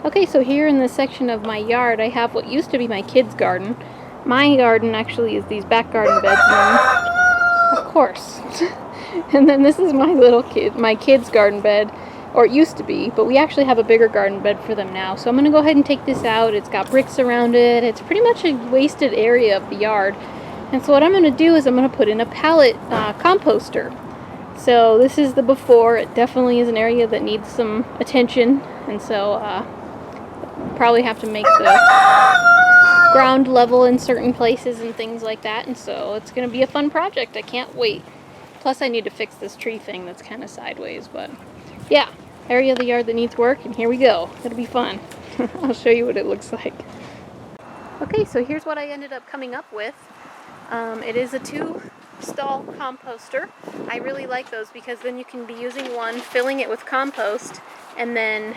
Okay, so here in this section of my yard, I have what used to be my kids' garden. My garden actually is these back garden beds now. Of course. And then this is my kids' garden bed, or it used to be, but we actually have a bigger garden bed for them now. So I'm going to go ahead and take this out. It's got bricks around it. It's pretty much a wasted area of the yard. And so what I'm going to do is I'm going to put in a pallet composter. So this is the before. It definitely is an area that needs some attention, and so probably have to make the ground level in certain places and things like that, and so it's going to be a fun project. I can't wait. Plus I need to fix this tree thing that's kind of sideways, but yeah, area of the yard that needs work, and here we go. It'll be fun. I'll show you what it looks like. Okay, so here's what I ended up coming up with. It is a 2-stall composter. I really like those because then you can be using one, filling it with compost, and then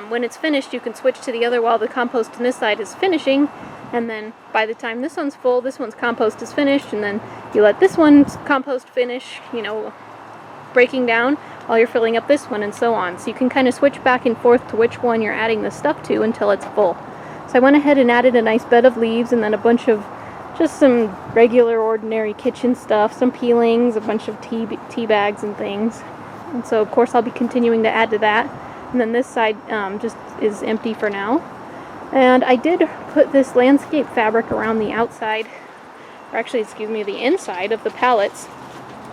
when it's finished you can switch to the other while the compost on this side is finishing, and then by the time this one's full, this one's compost is finished, and then you let this one's compost finish, breaking down while you're filling up this one, and so on. So you can kind of switch back and forth to which one you're adding the stuff to until it's full. So I went ahead and added a nice bed of leaves, and then a bunch of just some regular ordinary kitchen stuff, some peelings, a bunch of tea bags and things. And so of course I'll be continuing to add to that. And then this side just is empty for now. And I did put this landscape fabric around the outside, or actually excuse me, the inside of the pallets.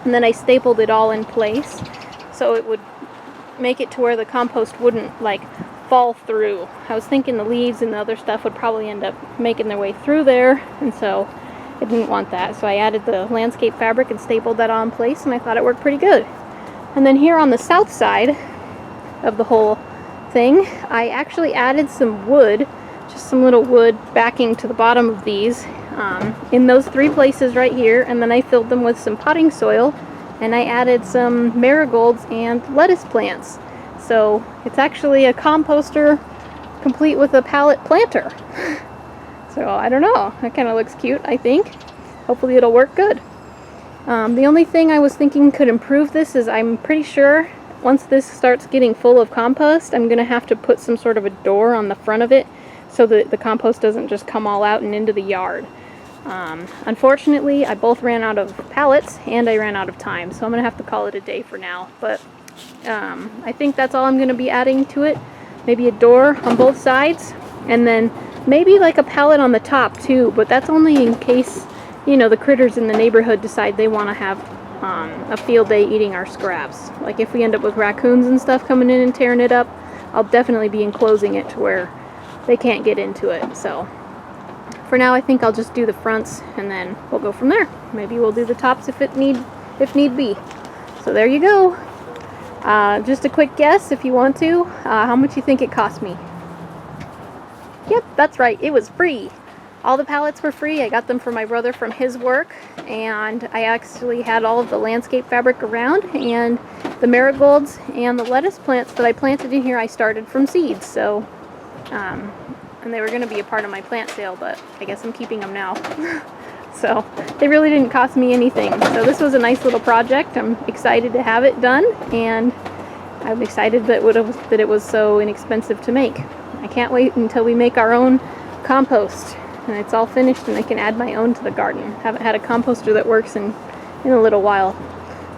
And then I stapled it all in place so it would make it to where the compost wouldn't fall through. I was thinking the leaves and the other stuff would probably end up making their way through there, and so I didn't want that. So I added the landscape fabric and stapled that all in place, and I thought it worked pretty good. And then here on the south side of the whole thing, I actually added some wood, just some little wood backing to the bottom of these, in those 3 places right here, and then I filled them with some potting soil, and I added some marigolds and lettuce plants. So it's actually a composter complete with a pallet planter. So I don't know, that kind of looks cute, I think. Hopefully it'll work good. The only thing I was thinking could improve this is I'm pretty sure once this starts getting full of compost, I'm going to have to put some sort of a door on the front of it so that the compost doesn't just come all out and into the yard. Unfortunately, I both ran out of pallets and I ran out of time, so I'm going to have to call it a day for now. But I think that's all I'm going to be adding to it. Maybe a door on both sides, and then maybe like a pallet on the top too, but that's only in case, the critters in the neighborhood decide they want to have a field day eating our scraps. Like if we end up with raccoons and stuff coming in and tearing it up, I'll definitely be enclosing it to where they can't get into it. So for now I think I'll just do the fronts, and then we'll go from there. Maybe we'll do the tops if need be. So there you go. Just a quick guess if you want to. How much you think it cost me? Yep, that's right, it was free. All the pallets were free. I got them for my brother from his work, and I actually had all of the landscape fabric around, and the marigolds and the lettuce plants that I planted in here I started from seeds. So and they were going to be a part of my plant sale, but I guess I'm keeping them now. So they really didn't cost me anything. So this was a nice little project. I'm excited to have it done, and I'm excited that it was so inexpensive to make. I can't wait until we make our own compost and it's all finished and I can add my own to the garden. Haven't had a composter that works in a little while.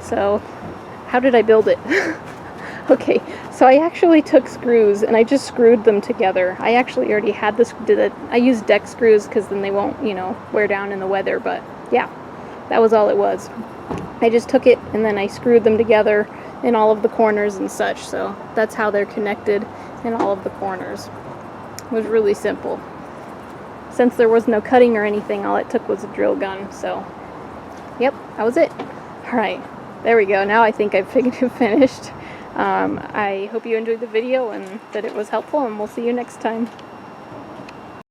So how did I build it? Okay, so I actually took screws and I just screwed them together. I actually already had I used deck screws because then they won't, wear down in the weather, but yeah, that was all it was. I just took it and then I screwed them together in all of the corners and such, so that's how they're connected in all of the corners. It was really simple. Since there was no cutting or anything, all it took was a drill gun, so yep, that was it. Alright, there we go. Now I think I've finished. I hope you enjoyed the video and that it was helpful, and we'll see you next time.